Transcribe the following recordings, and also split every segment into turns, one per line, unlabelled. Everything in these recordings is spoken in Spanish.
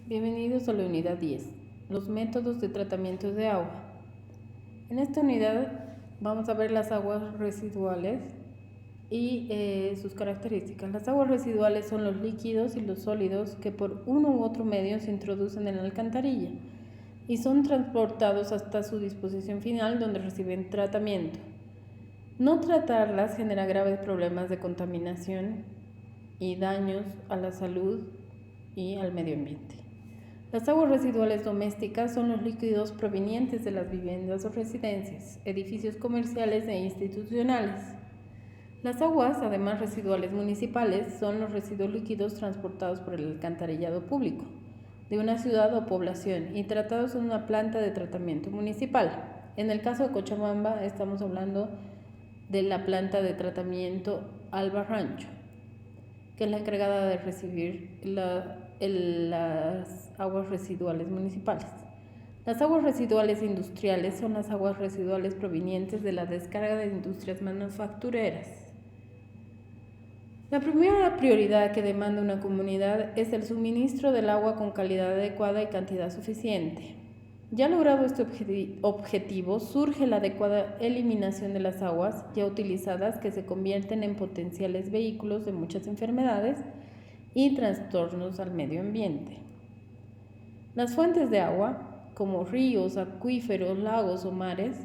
Bienvenidos a la unidad 10, los métodos de tratamiento de agua. En esta unidad vamos a ver las aguas residuales y sus características. Las aguas residuales son los líquidos y los sólidos que por uno u otro medio se introducen en la alcantarilla y son transportados hasta su disposición final donde reciben tratamiento. No tratarlas genera graves problemas de contaminación y daños a la salud y al medio ambiente. Las aguas residuales domésticas son los líquidos provenientes de las viviendas o residencias, edificios comerciales e institucionales. Las aguas, además residuales municipales, son los residuos líquidos transportados por el alcantarillado público de una ciudad o población y tratados en una planta de tratamiento municipal. En el caso de Cochabamba estamos hablando de la planta de tratamiento Alba Rancho, que es la encargada de recibir las aguas residuales municipales. Las aguas residuales industriales son las aguas residuales provenientes de la descarga de industrias manufactureras. La primera prioridad que demanda una comunidad es el suministro del agua con calidad adecuada y cantidad suficiente. Ya logrado este objetivo, surge la adecuada eliminación de las aguas ya utilizadas que se convierten en potenciales vehículos de muchas enfermedades y trastornos al medio ambiente. Las fuentes de agua, como ríos, acuíferos, lagos o mares,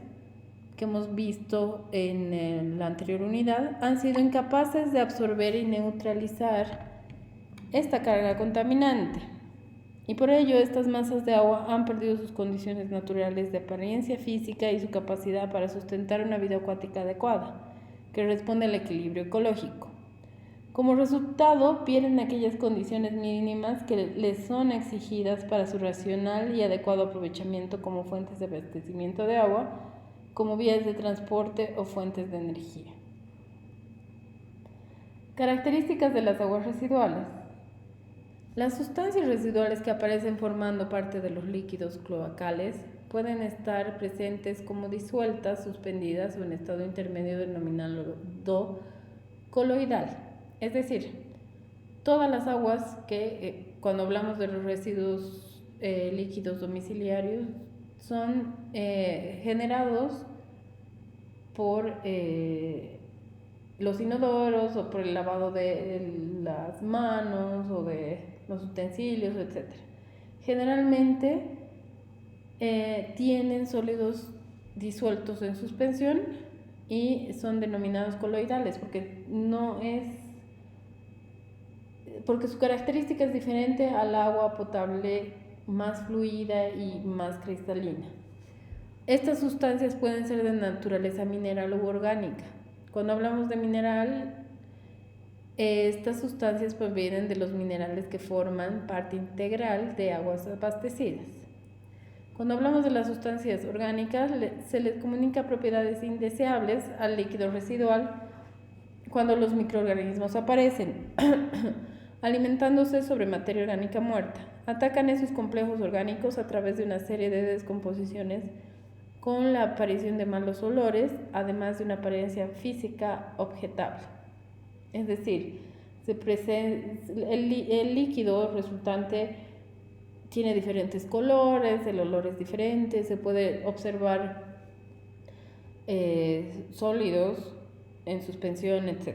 que hemos visto en la anterior unidad, han sido incapaces de absorber y neutralizar esta carga contaminante. Y por ello estas masas de agua han perdido sus condiciones naturales de apariencia física y su capacidad para sustentar una vida acuática adecuada, que responde al equilibrio ecológico. Como resultado, pierden aquellas condiciones mínimas que les son exigidas para su racional y adecuado aprovechamiento como fuentes de abastecimiento de agua, como vías de transporte o fuentes de energía. Características de las aguas residuales. Las sustancias residuales que aparecen formando parte de los líquidos cloacales pueden estar presentes como disueltas, suspendidas o en estado intermedio denominado coloidal. Es decir, todas las aguas que cuando hablamos de los residuos líquidos domiciliarios son generados por los inodoros o por el lavado de las manos o de los utensilios, etc. Generalmente tienen sólidos disueltos en suspensión y son denominados coloidales porque su característica es diferente al agua potable más fluida y más cristalina. Estas sustancias pueden ser de naturaleza mineral u orgánica. Cuando hablamos de mineral, estas sustancias provienen de los minerales que forman parte integral de aguas abastecidas. Cuando hablamos de las sustancias orgánicas, se les comunica propiedades indeseables al líquido residual cuando los microorganismos aparecen, alimentándose sobre materia orgánica muerta. Atacan esos complejos orgánicos a través de una serie de descomposiciones con la aparición de malos olores, además de una apariencia física objetable. Es decir, el líquido resultante tiene diferentes colores, el olor es diferente, se puede observar sólidos en suspensión, etc.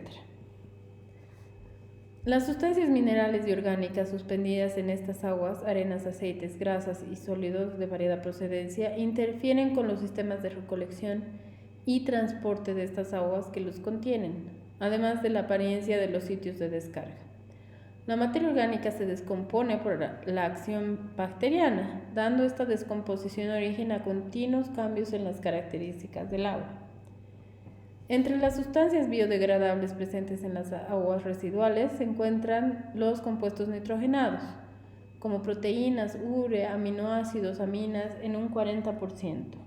Las sustancias minerales y orgánicas suspendidas en estas aguas, arenas, aceites, grasas y sólidos de variada procedencia, interfieren con los sistemas de recolección y transporte de estas aguas que los contienen, además de la apariencia de los sitios de descarga. La materia orgánica se descompone por la acción bacteriana, dando esta descomposición origen a continuos cambios en las características del agua. Entre las sustancias biodegradables presentes en las aguas residuales se encuentran los compuestos nitrogenados, como proteínas, urea, aminoácidos, aminas en un 40%.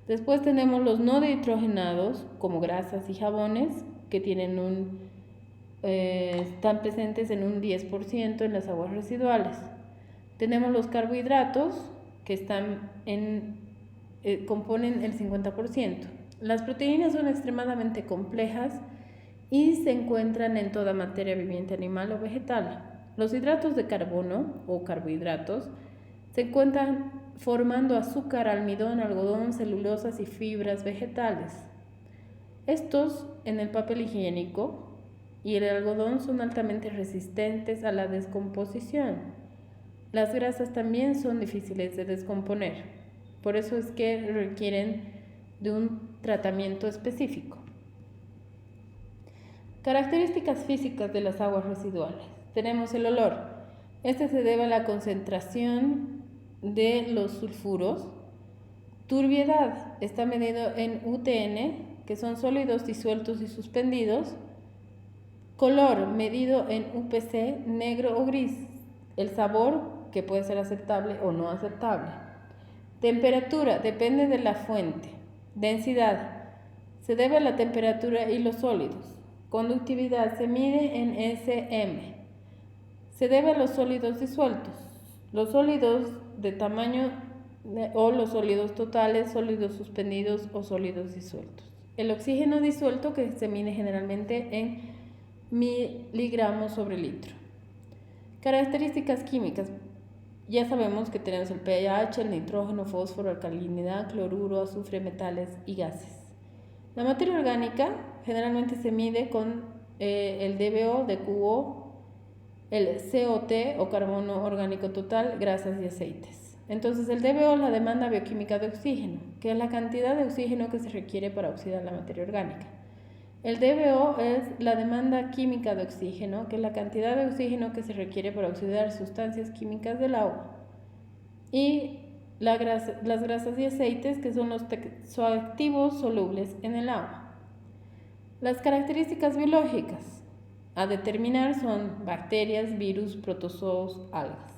Después tenemos los no nitrogenados, como grasas y jabones, que están presentes en un 10% en las aguas residuales. Tenemos los carbohidratos, que componen el 50%. Las proteínas son extremadamente complejas y se encuentran en toda materia viviente animal o vegetal. Los hidratos de carbono o carbohidratos se encuentran formando azúcar, almidón, algodón, celulosas y fibras vegetales. Estos en el papel higiénico y el algodón son altamente resistentes a la descomposición. Las grasas también son difíciles de descomponer, por eso es que requieren de un tratamiento específico. Características físicas de las aguas residuales. Tenemos el olor. Este se debe a la concentración de los sulfuros. Turbiedad está medido en UTN, que son sólidos disueltos y suspendidos. Color medido en UPC, negro o gris. El sabor, que puede ser aceptable o no aceptable. Temperatura depende de la fuente. Densidad se debe a la temperatura y los sólidos. Conductividad se mide en SM. Se debe a los sólidos disueltos. Los sólidos de tamaño o los sólidos totales, sólidos suspendidos o sólidos disueltos. El oxígeno disuelto, que se mide generalmente en miligramos sobre litro. Características químicas. Ya sabemos que tenemos el pH, el nitrógeno, fósforo, alcalinidad, cloruro, azufre, metales y gases. La materia orgánica generalmente se mide con el DBO, DQO, el COT o carbono orgánico total, grasas y aceites. Entonces el DBO es la demanda bioquímica de oxígeno, que es la cantidad de oxígeno que se requiere para oxidar la materia orgánica. El DBO es la demanda química de oxígeno, que es la cantidad de oxígeno que se requiere para oxidar sustancias químicas del agua. Y las grasas y aceites, que son los texoactivos solubles en el agua. Las características biológicas a determinar son bacterias, virus, protozoos, algas.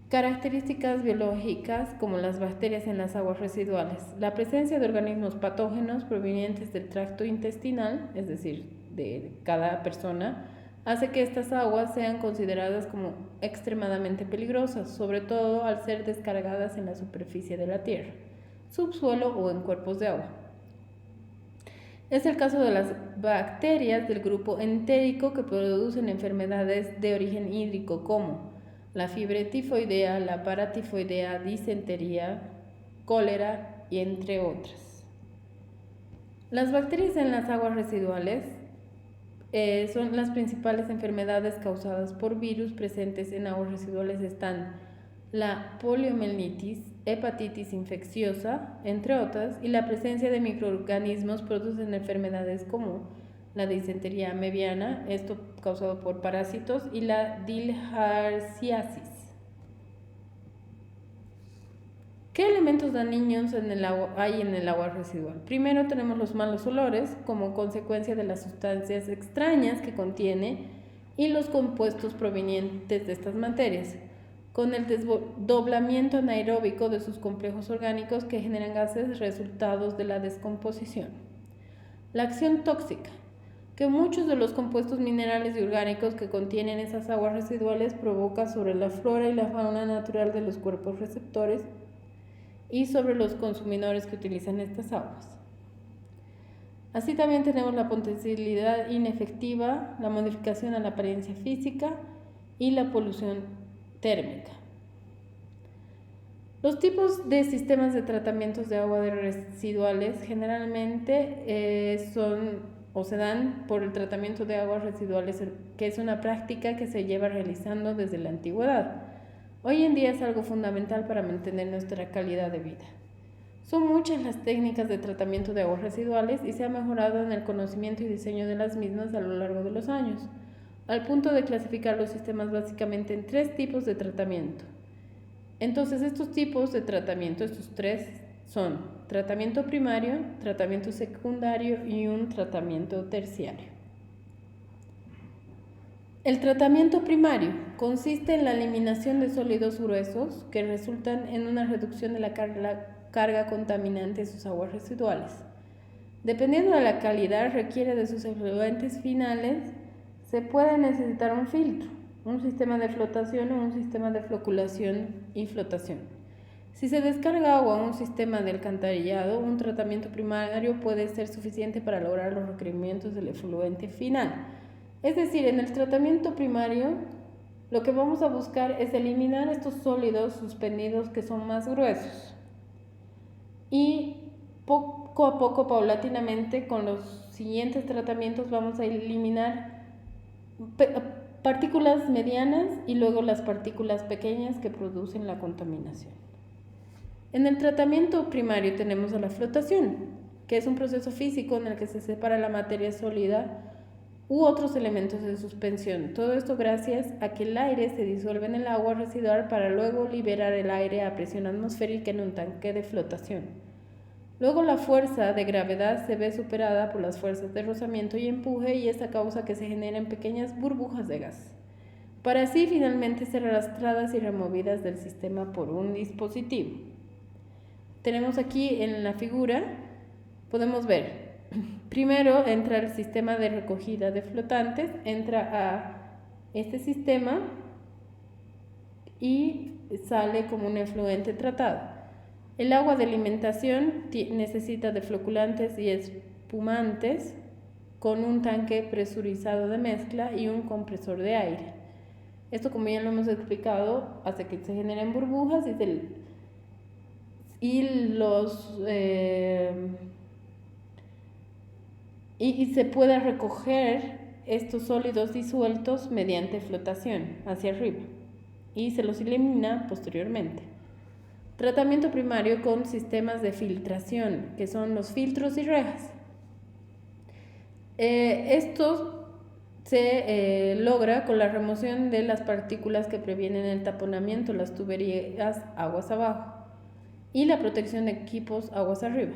Características biológicas como las bacterias en las aguas residuales. La presencia de organismos patógenos provenientes del tracto intestinal, es decir, de cada persona, hace que estas aguas sean consideradas como extremadamente peligrosas, sobre todo al ser descargadas en la superficie de la tierra, subsuelo o en cuerpos de agua. Es el caso de las bacterias del grupo entérico que producen enfermedades de origen hídrico como la fiebre tifoidea, la paratifoidea, disentería, cólera y entre otras. Las bacterias en las aguas residuales son las principales enfermedades causadas por virus presentes en aguas residuales. Están la poliomielitis, hepatitis infecciosa, entre otras, y la presencia de microorganismos producen enfermedades como la disentería amebiana, esto causado por parásitos, y la bilharziasis. ¿Qué elementos dañinos hay en el agua residual? Primero tenemos los malos olores como consecuencia de las sustancias extrañas que contiene y los compuestos provenientes de estas materias, con el desdoblamiento anaeróbico de sus complejos orgánicos que generan gases resultados de la descomposición. La acción tóxica, que muchos de los compuestos minerales y orgánicos que contienen esas aguas residuales provoca sobre la flora y la fauna natural de los cuerpos receptores y sobre los consumidores que utilizan estas aguas. Así también tenemos la potencialidad inefectiva, la modificación a la apariencia física y la polución térmica. Los tipos de sistemas de tratamientos de agua de residuales generalmente se dan por el tratamiento de aguas residuales, que es una práctica que se lleva realizando desde la antigüedad. Hoy en día es algo fundamental para mantener nuestra calidad de vida. Son muchas las técnicas de tratamiento de aguas residuales y se ha mejorado en el conocimiento y diseño de las mismas a lo largo de los años, al punto de clasificar los sistemas básicamente en 3 tipos de tratamiento. Entonces, estos tipos de tratamiento, estos 3, son tratamiento primario, tratamiento secundario y un tratamiento terciario. El tratamiento primario consiste en la eliminación de sólidos gruesos que resultan en una reducción de la carga contaminante de sus aguas residuales. Dependiendo de la calidad requiere de sus efluentes finales, se puede necesitar un filtro, un sistema de flotación o un sistema de floculación y flotación. Si se descarga agua a un sistema de alcantarillado, un tratamiento primario puede ser suficiente para lograr los requerimientos del efluente final. Es decir, en el tratamiento primario lo que vamos a buscar es eliminar estos sólidos suspendidos que son más gruesos y poco a poco, paulatinamente, con los siguientes tratamientos vamos a eliminar partículas medianas y luego las partículas pequeñas que producen la contaminación. En el tratamiento primario tenemos a la flotación, que es un proceso físico en el que se separa la materia sólida u otros elementos de suspensión. Todo esto gracias a que el aire se disuelve en el agua residual para luego liberar el aire a presión atmosférica en un tanque de flotación. Luego la fuerza de gravedad se ve superada por las fuerzas de rozamiento y empuje y esta causa que se generen pequeñas burbujas de gas, para así finalmente ser arrastradas y removidas del sistema por un dispositivo. Tenemos aquí en la figura, podemos ver, primero entra el sistema de recogida de flotantes, entra a este sistema y sale como un efluente tratado. El agua de alimentación necesita de floculantes y espumantes con un tanque presurizado de mezcla y un compresor de aire. Esto, como ya lo hemos explicado, hace que se generen burbujas y se pueda recoger estos sólidos disueltos mediante flotación hacia arriba y se los elimina posteriormente. Tratamiento primario con sistemas de filtración, que son los filtros y rejas. Esto se logra con la remoción de las partículas que previenen el taponamiento, las tuberías aguas abajo, y la protección de equipos aguas arriba.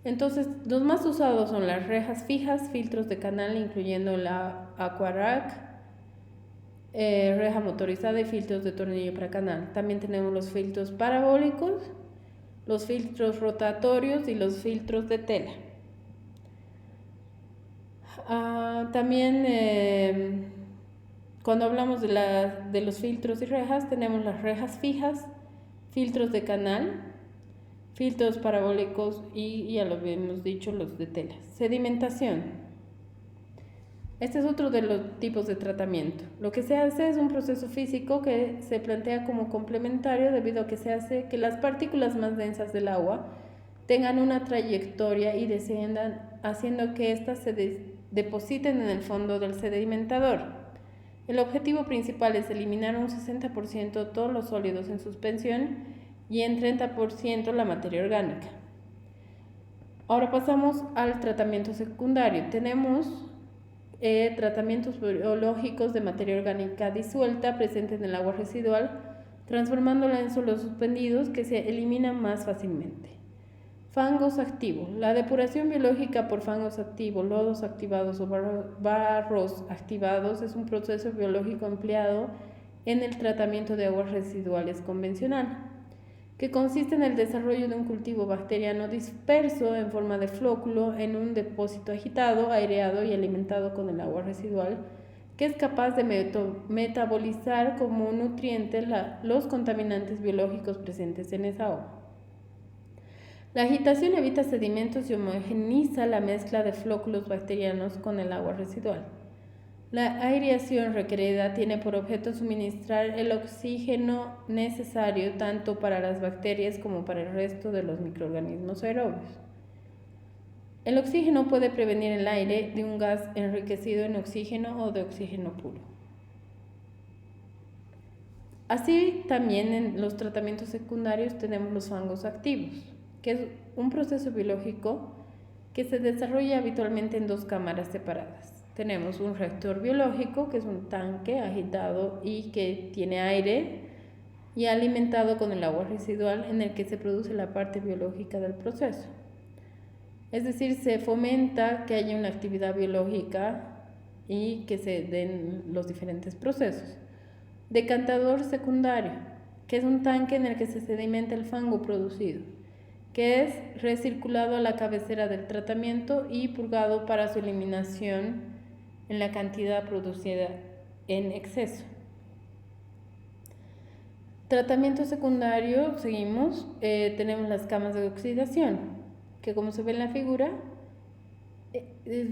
Entonces, los más usados son las rejas fijas, filtros de canal, incluyendo la Aquarac, reja motorizada y filtros de tornillo para canal. También tenemos los filtros parabólicos, los filtros rotatorios y los filtros de tela. También cuando hablamos de los filtros y rejas, tenemos las rejas fijas, filtros de canal, filtros parabólicos y ya lo habíamos dicho, los de tela. Sedimentación. Este es otro de los tipos de tratamiento. Lo que se hace es un proceso físico que se plantea como complementario debido a que se hace que las partículas más densas del agua tengan una trayectoria y desciendan, haciendo que éstas se depositen en el fondo del sedimentador. El objetivo principal es eliminar un 60% todos los sólidos en suspensión y en 30% la materia orgánica. Ahora pasamos al tratamiento secundario. Tenemos tratamientos biológicos de materia orgánica disuelta presente en el agua residual, transformándola en sólidos suspendidos que se eliminan más fácilmente. Fangos activos. La depuración biológica por fangos activos, lodos activados o barros activados es un proceso biológico empleado en el tratamiento de aguas residuales convencional, que consiste en el desarrollo de un cultivo bacteriano disperso en forma de flóculo en un depósito agitado, aireado y alimentado con el agua residual, que es capaz de metabolizar como nutriente los contaminantes biológicos presentes en esa agua. La agitación evita sedimentos y homogeniza la mezcla de flóculos bacterianos con el agua residual. La aireación requerida tiene por objeto suministrar el oxígeno necesario tanto para las bacterias como para el resto de los microorganismos aerobios. El oxígeno puede prevenir el aire de un gas enriquecido en oxígeno o de oxígeno puro. Así también en los tratamientos secundarios tenemos los fangos activos, que es un proceso biológico que se desarrolla habitualmente en dos cámaras separadas. Tenemos un reactor biológico, que es un tanque agitado y que tiene aire y alimentado con el agua residual en el que se produce la parte biológica del proceso. Es decir, se fomenta que haya una actividad biológica y que se den los diferentes procesos. Decantador secundario, que es un tanque en el que se sedimenta el fango producido, que es recirculado a la cabecera del tratamiento y purgado para su eliminación en la cantidad producida en exceso. Tratamiento secundario, seguimos, tenemos las camas de oxidación, que como se ve en la figura,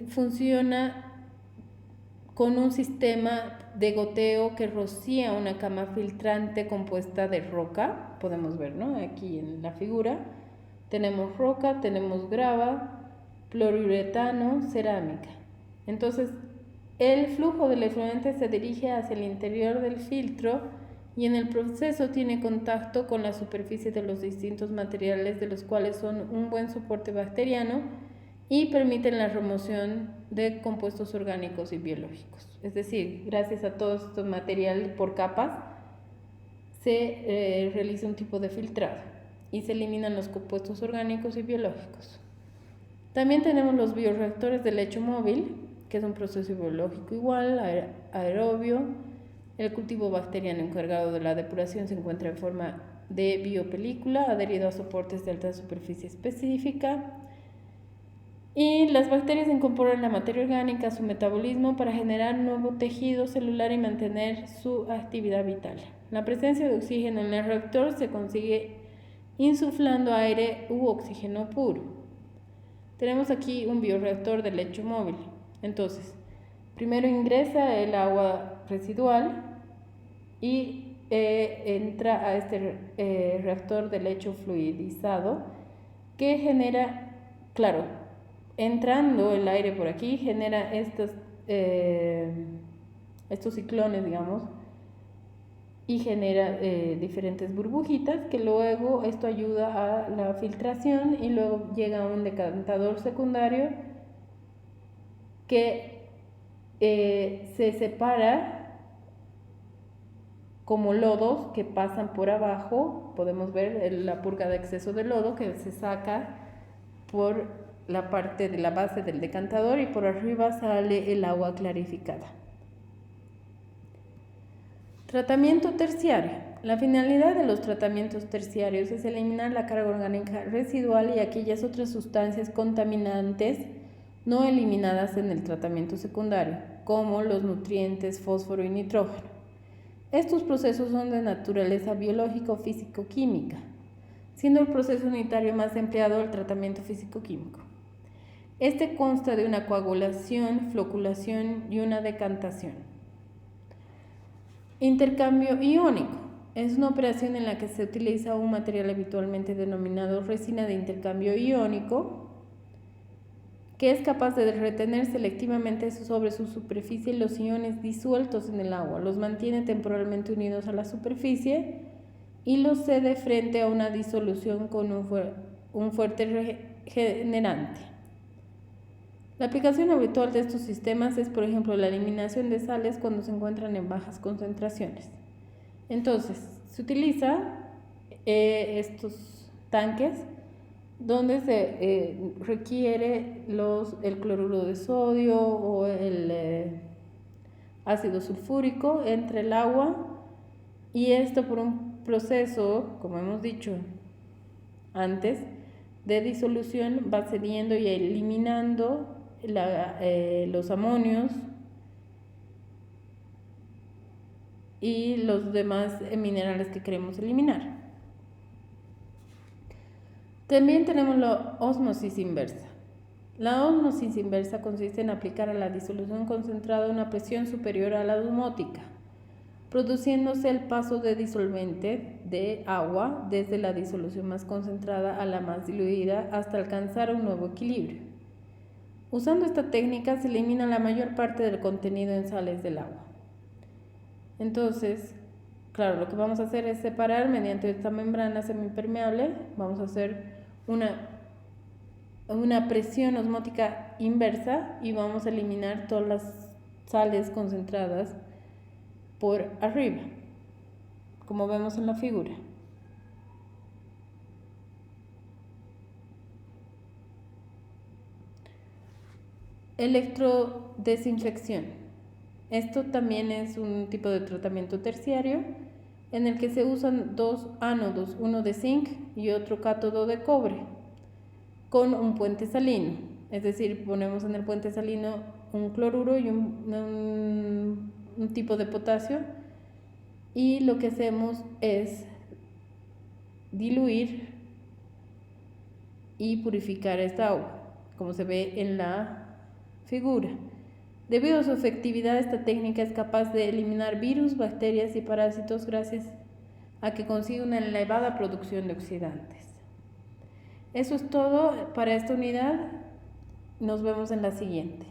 funciona con un sistema de goteo que rocía una cama filtrante compuesta de roca. Podemos ver, ¿no? Aquí en la figura tenemos roca, tenemos grava, poliuretano, cerámica. Entonces, el flujo del efluente se dirige hacia el interior del filtro y en el proceso tiene contacto con la superficie de los distintos materiales, de los cuales son un buen soporte bacteriano y permiten la remoción de compuestos orgánicos y biológicos. Es decir, gracias a todos estos materiales por capas se realiza un tipo de filtrado y se eliminan los compuestos orgánicos y biológicos. También tenemos los bioreactores de lecho móvil, que es un proceso biológico igual, aerobio. El cultivo bacteriano encargado de la depuración se encuentra en forma de biopelícula, adherido a soportes de alta superficie específica. Y las bacterias incorporan la materia orgánica a su metabolismo para generar nuevo tejido celular y mantener su actividad vital. La presencia de oxígeno en el reactor se consigue insuflando aire u oxígeno puro. Tenemos aquí un bioreactor de lecho móvil. Entonces, primero ingresa el agua residual y entra a este reactor de lecho fluidizado que genera, claro, entrando el aire por aquí, genera estos ciclones, digamos, y genera diferentes burbujitas que luego esto ayuda a la filtración y luego llega a un decantador secundario que se separa como lodos que pasan por abajo. Podemos ver la purga de exceso de lodo que se saca por la parte de la base del decantador y por arriba sale el agua clarificada. Tratamiento terciario. La finalidad de los tratamientos terciarios es eliminar la carga orgánica residual y aquellas otras sustancias contaminantes no eliminadas en el tratamiento secundario, como los nutrientes, fósforo y nitrógeno. Estos procesos son de naturaleza biológica o físico-química, siendo el proceso unitario más empleado el tratamiento físico-químico. Este consta de una coagulación, floculación y una decantación. Intercambio iónico. Es una operación en la que se utiliza un material habitualmente denominado resina de intercambio iónico, que es capaz de retener selectivamente sobre su superficie los iones disueltos en el agua, los mantiene temporalmente unidos a la superficie y los cede frente a una disolución con un fuerte regenerante. La aplicación habitual de estos sistemas es, por ejemplo, la eliminación de sales cuando se encuentran en bajas concentraciones. Entonces, se utiliza estos tanques donde se requiere el cloruro de sodio o el ácido sulfúrico entre el agua, y esto por un proceso, como hemos dicho antes, de disolución va cediendo y eliminando los amonios y los demás minerales que queremos eliminar. También tenemos la ósmosis inversa. La ósmosis inversa consiste en aplicar a la disolución concentrada una presión superior a la osmótica, produciéndose el paso de disolvente de agua desde la disolución más concentrada a la más diluida hasta alcanzar un nuevo equilibrio. Usando esta técnica se elimina la mayor parte del contenido en sales del agua. Entonces, claro, lo que vamos a hacer es separar mediante esta membrana semipermeable. Vamos a hacer una presión osmótica inversa y vamos a eliminar todas las sales concentradas por arriba, como vemos en la figura. Electrodesinfección. Esto también es un tipo de tratamiento terciario en el que se usan dos ánodos, uno de zinc y otro cátodo de cobre, con un puente salino. Es decir, ponemos en el puente salino un cloruro y un tipo de potasio, y lo que hacemos es diluir y purificar esta agua, como se ve en la figura. Debido a su efectividad, esta técnica es capaz de eliminar virus, bacterias y parásitos gracias a que consigue una elevada producción de oxidantes. Eso es todo para esta unidad. Nos vemos en la siguiente.